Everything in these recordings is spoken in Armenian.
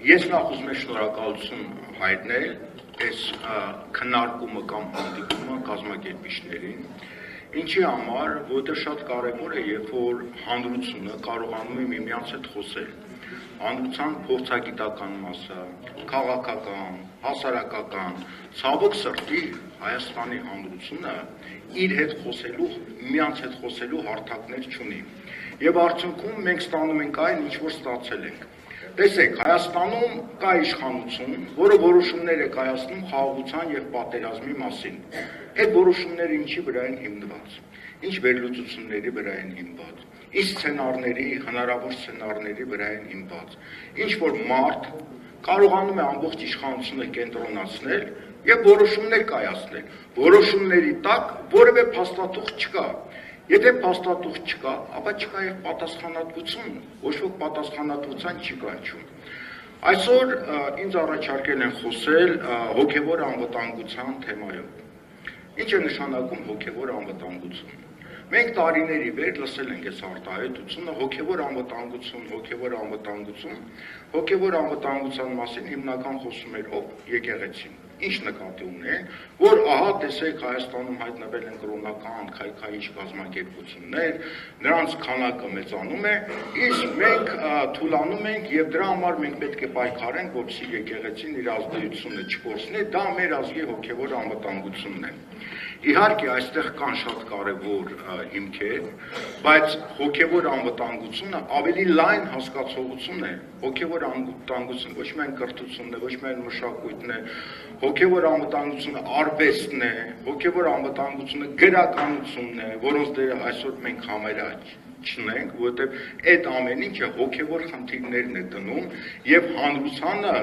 Ես նախ ուզում եմ շնորհակալություն հայտնել այս քննարկումը կամ հանդիպումը կազմակերպիչներին, ինչի համար, որտեղ շատ կարևոր է, երբ որ հանրությունը կարողանում է միմյանց հետ խոսել, հանրության փորձագիտական մասը, քաղաքական, հասարակական, ցավոք սրտի Հայաստանի հանրությունը իր հետ խոսելու, միմյանց հետ խոսելու հարթակներ չունի։ Եվ արդյունքում մենք ստանում ենք այն, ինչ որ ստացել ենք։ Տեսեք, Հայաստանում կա իշխանություն, որը որոշումներ է կայացնում խաղաղության եւ պատերազմի մասին։ Այդ որոշումները ինչի վրա են հիմնված, ինչ վերլուծությունների վրա են հիմնված, ինչ սցենարների, հնարավոր սցենարների վրա են հիմնված, ինչ որ մարդ կարողանում է ամբողջ իշխանությունը կենտրոնացնել եւ որոշումներ կայացնել։ Որոշումների տակ որևէ փաստաթուղթ չկա։ Եթե փաստաթուղթ չկա, ապա չկա եւ պատասխանատվություն, ոչ ոք պատասխանատվության չի կանչում։ Այսօր ինձ առաջարկել են խոսել հոգեվոր անվտանգության թեմայով։ Ինչ է նշանակում հոգեվոր անվտանգություն։ Մենք տարիների վեր լսել ենք այս արտահայտությունը հոգեվոր անվտանգություն, հոգեվոր անվտանգության մասին հիմնական խոսում էր ով եկեղեցին։ Ինչ նկատի ունեն, որ ահա տեսեք Հայաստանում հայտնվել են կրոնական քայքայիչ կազմակերպություններ, նրանց քանակը մեծանում է, իսկ մենք թուլանում ենք եւ դրա համար մենք պետք է պայքարենք, որպեսզի եկեղեցին իր ազդեցությունը չկորցնի, դա մեր ազգի հոգեվոր անվտանգությունն է։ Իհարկե այստեղ կան շատ կարևոր հիմքեր, բայց հոգեվոր անվտանգությունը ավելի լայն հասկացողություն է։ Հոգեվոր անվտանգությունը ոչ միայն կրթությունն է, ոչ միայն մշակույթն է, հոգեվոր անվտանգությունը արվեստն է, հոգեվոր անվտանգությունը գրականությունն է, որոնց դերը այսօր մենք համարյալ չունենք, որովհետև այդ ամեն ինչը հոգեվոր խնդիրներն է դնում եւ հանրությանը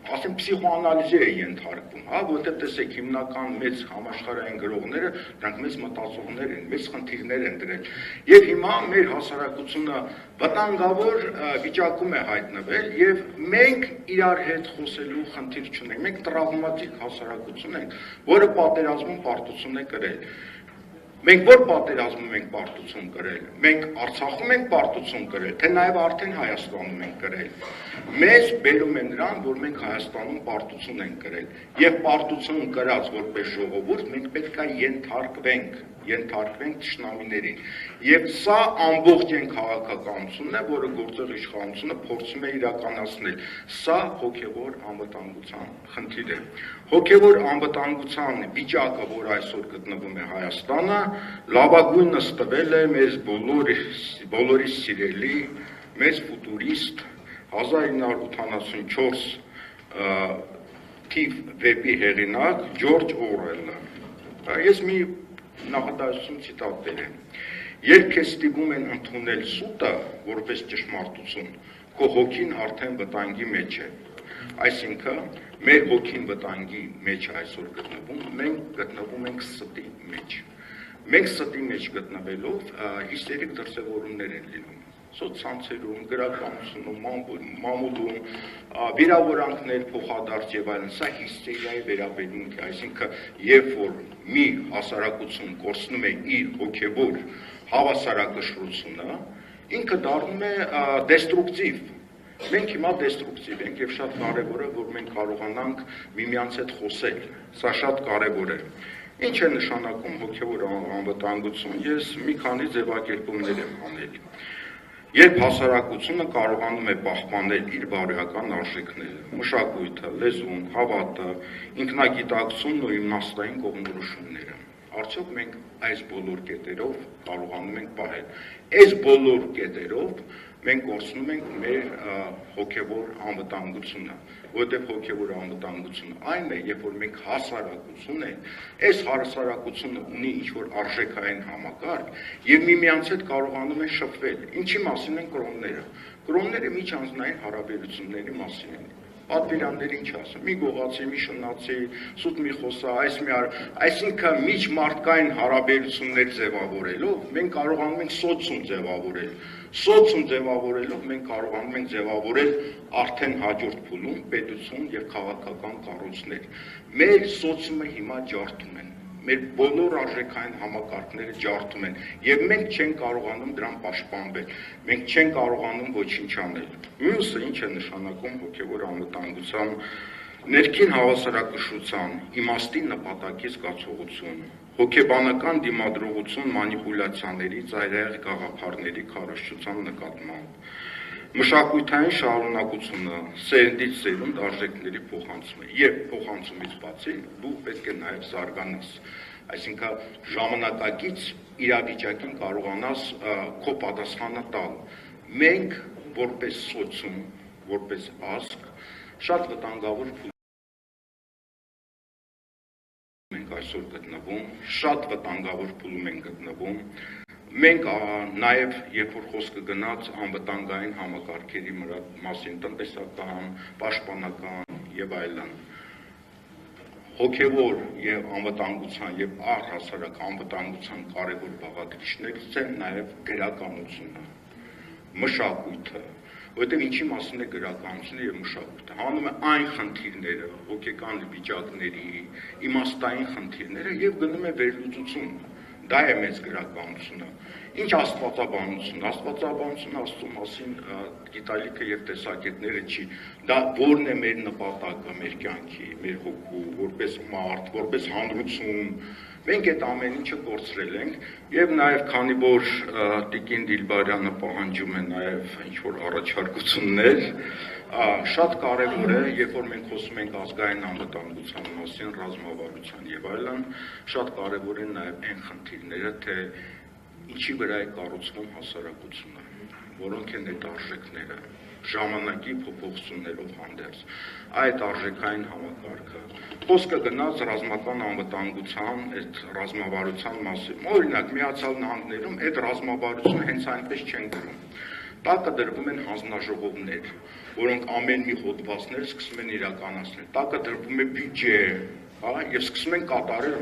ասեմ պսիխոանալիզի է ենթարկվում, հա, որովհետև տեսեք հիմնական մեծ համաշխարհային գրողները դրանք մեծ մտածողներ են, մեծ խնդիրներ են դրել։ Եվ հիմա մեր հասարակությունը վտանգավոր վիճակում է հայտնվել եւ մենք իրար հետ խոսելու խնդիր չունենք։ Մենք տրավմատիկ հասարակություն ենք, որը պատերազմում պարտություն է կրել։ Մենք որ պատերազմում ենք պարտություն կրել, մենք Արցախում ենք պարտություն կրել, թե նաև արդեն Հայաստանում ենք կրել։ Մեզ բերում է նրան, որ մենք Հայաստանում պարտություն ենք կրել, եւ պարտություն կրած որպես ժողովուրդ մենք պետք է ենթարկվենք թշնամիներին։ Եվ սա ամբողջ քաղաքականությունն է, որը գործող իշխանությունը փորձում է իրականացնել։ Սա հոգեվոր անվտանգության խնդիր է։ Հոգեվոր անվտանգության վիճակը, որ այսօր գտնվում է Հայաստանը, լավագույնս տվել է մեզ բոլորի սիրելի, մեզ ֆուտուրիստ 1984 թիվ վեպի հեղինակ Ջորջ Օրվելը։ Ես մի նախադասություն ցիտատ բերեմ։ Երբ քեզ ստիպում են ընդունել սուտը որպես ճշմարտություն, քո հոգին արդեն վտանգի մեջ է։ Այսինքն, մեր հոգին վտանգի մեջ այսօր գտնվում, մենք գտնվում ենք ստի մեջ։ Մենք ստի մեջ գտնվելով հիստերիկ դրսևորումներ են լինում։ Սոցցանցերում, գրականությունում, մամուլում, վիրավորանքներ, փոխադարձ եւ այլն, սա հիստերիայի վերաբերյունք է, այսինքն երբ որ մի հասարակություն կորցնում է իր հոգեվոր հավասարակշռությունը, ինքը դառնում է դեստրուկտիվ։ Մենք հիմա դեստրուկտիվ ենք եւ շատ կարեւոր է, որ մենք կարողանանք միմյանց հետ խոսել։ Սա շատ կարեւոր է։ Ինչ է նշանակում հոգեվոր անվտանգություն։ Ես մի քանի ձևակերպումներ եմ անել։ Երբ հասարակությունը կարողանում է պահպանել իր բարոյական արժեքները, մշակույթը, լեզուն, հավատը, ինքնագիտակցությունն ու իմաստային կողմնորոշումները, արդյոք մենք այս բոլոր կետերով կարողանում ենք պահել։ Այս բոլոր կետերով մենք կորցնում ենք մեր հոգեվոր անվտանգությունը, որտեղ հոգեվոր անվտանգությունը այն է, երբ որ մենք հասարակություն ենք, այս հասարակությունը ունի ինչ-որ արժեքային համակարգ եւ միմյանց հետ կարողանում են շփվել։ Ինչի մասին են կրոնները։ Կրոնները միջանձնային հարաբերությունների մասին են։ Պատվիրաններին չասեմ, մի գողացի, մի շնացի, սուտ մի խոսա, այսինքն միջմարտկային հարաբերություններ ձևավորելով մենք կարողանում ենք սոցիում ձևավորել։ Սոցիում ձևավորելով մենք կարողանում ենք ձևավորել արդեն հաջորդ փուլում պետություն եւ քաղաքական կառույցներ։ Մեր սոցիումը հիմա ջարդում են։ մեր բոլոր արժեքային համակարգները ջարդում են, եւ մենք չենք կարողանում դրան պաշտպանվել, մենք չենք կարողանում ոչինչ անել։ Մյուսը ինչ է նշանակում հոգեվոր անվտանգության, ներքին հավասարակշռության, իմաստի նպատակի զգացողություն, հոգեբանական դիմադրողություն մանիպուլյացիաների, ծայրահեղ գաղափարների քարոզչության նկատմամբ, մշակութային շարունակությունը, սերնդից սերունդ արժեքների փոխանցումը եւ փոխանցումից բացի դու պետք է նաեւ զարգանաս, այսինքն ժամանակակից իրավիճակին կարողանաս քո պատասխանը տալ։ Մենք որպես սոցիում, որպես ազգ շատ վտանգավոր ենք այսօր գտնվում, շատ վտանգավոր փուլում ենք գտնվում։ Մենք նաև երբ որ խոսքը գնաց անվտանգային համակարգերի մասին, տնտեսական, պաշտպանական եւ այլն, հոգեվոր եւ անվտանգության եւ առհասարակ անվտանգության կարևոր բաղադրիչներից են նաև գրականությունը, մշակույթը, որտեղ ինչի մասին է գրականությունը եւ մշակույթը, հանում է այն խնդիրները, հոգեկան վիճակների, իմաստային խնդիրները եւ գնում է վերլուծություն։ Դա է մեծ գրականությունը։ Ինչ աստվածաբանություն, աստվածաբանությունը Աստծո մասին գիտալիքը եւ տեսակետները չի։ Դա որն է մեր նպատակը, մեր կյանքի, մեր հոգու, որպես մարդ, որպես հանրություն։ Մենք այդ ամեն ինչը կորցրել ենք եւ նաեւ քանի որ Տիկին Դիլբարյանը պահանջում է նաեւ ինչ-որ առաջարկություններ, շատ կարեւոր է, երբ որ մենք խոսում ենք ազգային անվտանգության մասին, ռազմավարության եւ այլն, շատ կարեւոր են նաեւ այն խնդիրները, թե ինչի վրա է կառուցվում հասարակությունը, որոնք են այդ արժեքները, ժամանակի փոփոխություններով հանդերձ, այդ արժեքային համակարգը։ Խոսքը գնաց ռազմական անվտանգության, այդ ռազմավարության մասին։ Օրինակ, Միացյալ Նահանգներում այդ ռազմավարությունը հենց այնպես չեն գրում։ Տակը դրվում են հանձնաժողովներ, որոնք ամեն մի հոդվածներ սկսում են իրականացնել։ Տակը դրվում է բյուջե, եւ սկսում են կատարել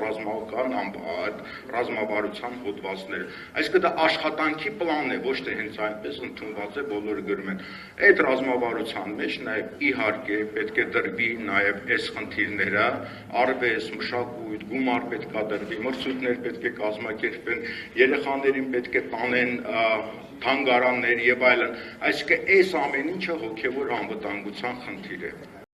ռազմավարության հոդվածները։ Այսինքն դա աշխատանքի պլան է, ոչ թե հենց այնպես ընդունված է, բոլորը գրում են։ Այդ ռազմավարության մեջ նաեւ իհարկե պետք է դրվի նաեւ այս խնդիրները, արվեստ, մշակույթ, գումար պետք է դրվի, մրցույթներ պետք է կազմակերպվեն, երեխաներին պետք է տանեն թանգարաններ եւ այլն։ Այսինքն այս ամեն ինչը հոգեվոր անվտանգության խնդիր է։